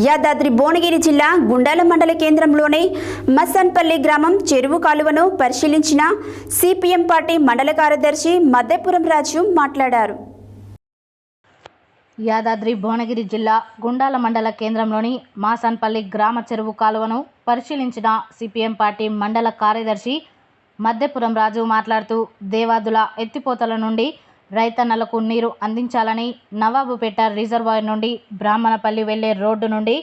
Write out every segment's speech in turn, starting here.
యాదాద్రి భువనగిరి జిల్లా గుండాల మండల కేంద్రంలోని మసన్పల్లి గ్రామం చెరువు కాలువను పరిశీలించిన సిపిఎం పార్టీ మండల కార్యదర్శి మద్దెపురం రాజు మాట్లాడారు. యాదాద్రి భువనగిరి జిల్లా గుండాల మండల కేంద్రంలోని మాసన్పల్లి గ్రామ చెరువు కాలువను పరిశీలించిన సిపిఎం పార్టీ మండల కార్యదర్శి మద్దెపురం రాజు మాట్లాడుతూ దేవాదుల ఎత్తిపోతల నుండి రైతన్నలకు నీరు అందించాలని, నవాబుపేట రిజర్వాయర్ నుండి బ్రాహ్మణపల్లి వెళ్లే రోడ్డు నుండి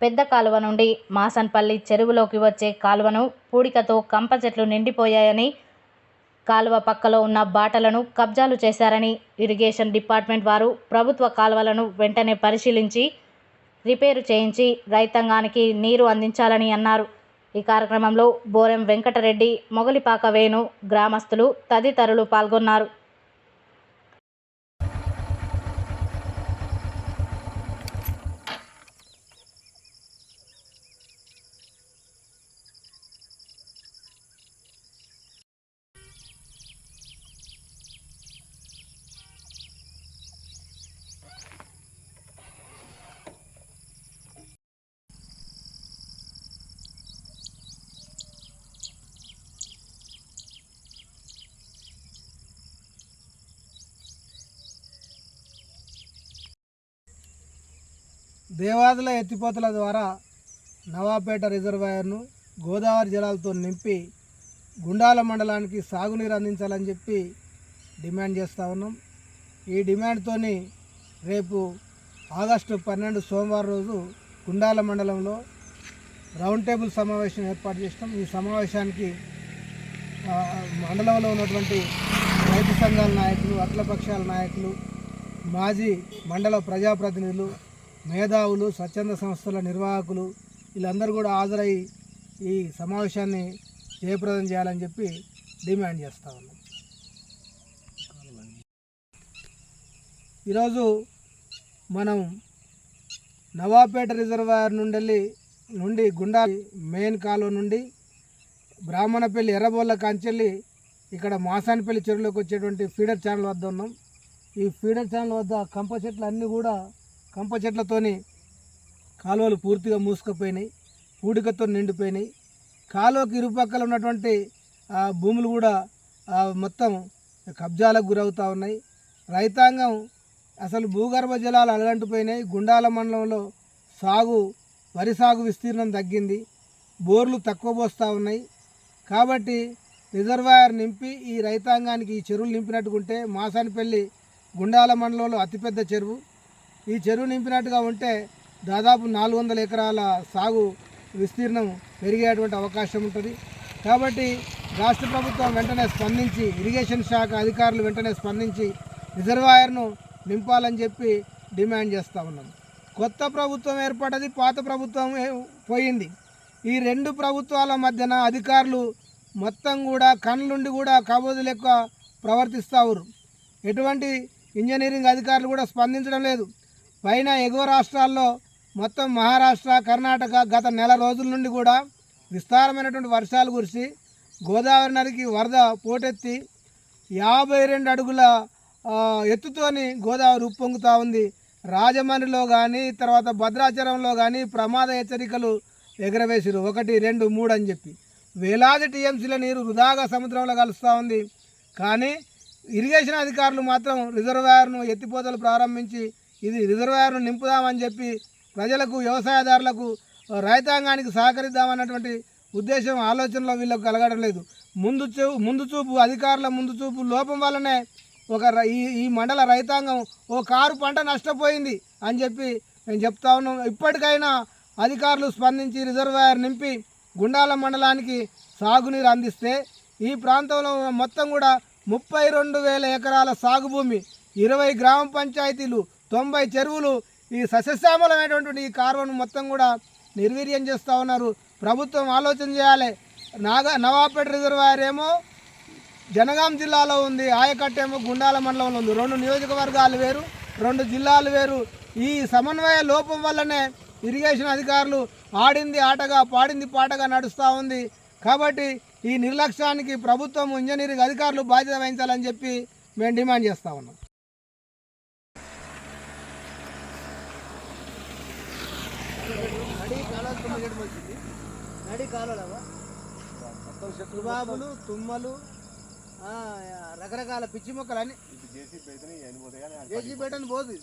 పెద్ద కాలువ నుండి మాసన్పల్లి చెరువులోకి వచ్చే కాలువను పూడికతో కంప చెట్లు నిండిపోయాయని, కాలువ పక్కలో ఉన్న బాటలను కబ్జాలు చేశారని, ఇరిగేషన్ డిపార్ట్మెంట్ వారు ప్రభుత్వ కాలువలను వెంటనే పరిశీలించి రిపేరు చేయించి రైతాంగానికి నీరు అందించాలని అన్నారు. ఈ కార్యక్రమంలో బోరెం వెంకటరెడ్డి, మొగలిపాక వేణు, గ్రామస్తులు తదితరులు పాల్గొన్నారు. దేవాదుల ఎత్తిపోతల ద్వారా నవాబుపేట రిజర్వాయర్ను గోదావరి జలాలతో నింపి గుండాల మండలానికి సాగునీరు అందించాలని చెప్పి డిమాండ్ చేస్తూ ఉన్నాం. ఈ డిమాండ్తోని రేపు ఆగస్టు 12 సోమవారం రోజు గుండాల మండలంలో రౌండ్ టేబుల్ సమావేశం ఏర్పాటు చేస్తాం. ఈ సమావేశానికి మండలంలో ఉన్నటువంటి రైతు సంఘాల నాయకులు, అఖిలపక్షాల నాయకులు, మాజీ మండల ప్రజాప్రతినిధులు, మేధావులు, స్వచ్ఛంద సంస్థల నిర్వాహకులు వీళ్ళందరూ కూడా హాజరై ఈ సమావేశాన్ని జయప్రదం చేయాలని చెప్పి డిమాండ్ చేస్తూ ఉన్నాం. ఈరోజు మనం నవాబుపేట రిజర్వాయర్ నుండి గుండా మెయిన్ కాలువ నుండి బ్రాహ్మణపల్లి ఎర్రబోళ్ళ కాంచెల్లి ఇక్కడ మాసానిపల్లి చెరువులోకి వచ్చేటువంటి ఫీడర్ ఛానల్ వద్ద ఉన్నాం. ఈ ఫీడర్ ఛానల్ వద్ద కంప చెట్లు అన్నీ కూడా కంప చెట్లతోని కాలువలు పూర్తిగా మూసుకుపోయినాయి, పూడికతో నిండిపోయినాయి. కాలువకి ఇరుపక్కల ఉన్నటువంటి భూములు కూడా మొత్తం కబ్జాలకు గురవుతూ ఉన్నాయి. రైతాంగం అసలు భూగర్భ జలాలు అలగంటిపోయినాయి. గుండాల మండలంలో వరి సాగు విస్తీర్ణం తగ్గింది, బోర్లు తక్కువ పోస్తూ ఉన్నాయి. కాబట్టి రిజర్వాయర్ నింపి ఈ రైతాంగానికి ఈ చెరువులు నింపినట్టుకుంటే మాసానిపల్లి గుండాల మండలంలో అతిపెద్ద చెరువు. ఈ చెరువు నింపినట్టుగా ఉంటే దాదాపు 400 ఎకరాల సాగు విస్తీర్ణం పెరిగేటువంటి అవకాశం ఉంటుంది. కాబట్టి రాష్ట్ర ప్రభుత్వం వెంటనే స్పందించి, ఇరిగేషన్ శాఖ అధికారులు వెంటనే స్పందించి రిజర్వాయర్ను నింపాలని చెప్పి డిమాండ్ చేస్తూ ఉన్నాం. కొత్త ప్రభుత్వం ఏర్పడ్డది, పాత ప్రభుత్వం పోయింది. ఈ రెండు ప్రభుత్వాల మధ్యన అధికారులు మొత్తం కూడా కళ్ళుండి కూడా కాబోదు లెక్క ప్రవర్తిస్తారు. ఎటువంటి ఇంజనీరింగ్ అధికారులు కూడా స్పందించడం లేదు. పైన ఎగువ రాష్ట్రాల్లో మొత్తం మహారాష్ట్ర, కర్ణాటక గత నెల రోజుల నుండి కూడా విస్తారమైనటువంటి వర్షాలు కురిసి గోదావరి నదికి వరద పోటెత్తి 52 అడుగుల ఎత్తుతోని గోదావరి ఉప్పొంగుతూ ఉంది. రాజమండ్రిలో కానీ తర్వాత భద్రాచలంలో కానీ ప్రమాద హెచ్చరికలు ఎగరవేసిరు. 1, 2, 3 అని చెప్పి వేలాది టీఎంసీల నీరు వృధాగా సముద్రంలో కలుస్తూ ఉంది. కానీ ఇరిగేషన్ అధికారులు మాత్రం రిజర్వాయర్ను ఎత్తిపోతలు ప్రారంభించి ఇది రిజర్వాయర్ను నింపుదామని చెప్పి ప్రజలకు, వ్యవసాయదారులకు, రైతాంగానికి సహకరిద్దామన్నటువంటి ఉద్దేశం, ఆలోచనలో వీళ్ళకు కలగడం లేదు. ముందు చూపు అధికారుల ముందు చూపు లోపం వల్లనే ఈ మండల రైతాంగం ఓ కారు పంట నష్టపోయింది అని చెప్పి నేను చెప్తా ఉన్నాం. ఇప్పటికైనా అధికారులు స్పందించి రిజర్వాయర్ నింపి గుండాల మండలానికి సాగునీరు అందిస్తే ఈ ప్రాంతంలో మొత్తం కూడా 32,000 ఎకరాల సాగు భూమి, 20 గ్రామ పంచాయతీలు, 90 చెరువులు, ఈ సస్యశ్యామలమైనటువంటి ఈ కాలువను మొత్తం కూడా నిర్వీర్యం చేస్తూ ఉన్నారు. ప్రభుత్వం ఆలోచన చేయాలి. నవాబుపేట రిజర్వాయర్ ఏమో జనగాం జిల్లాలో ఉంది, ఆయకట్ట ఏమో గుండాల మండలంలో ఉంది. 2 నియోజకవర్గాలు వేరు, 2 జిల్లాలు వేరు. ఈ సమన్వయ లోపం వల్లనే ఇరిగేషన్ అధికారులు ఆడింది ఆటగా, పాడింది పాటగా నడుస్తూ ఉంది. కాబట్టి ఈ నిర్లక్ష్యానికి ప్రభుత్వం, ఇంజనీరింగ్ అధికారులు బాధ్యత వహించాలని చెప్పి మేము డిమాండ్ చేస్తూ ఉన్నాం. నడి కాలువ తుమ్మగడ్డ వచ్చింది. నడి కాలువలవా సుబాబులు తుమ్మలు రకరకాల పిచ్చి మొక్కలు అన్ని జేసీ పెట్టని పోదు.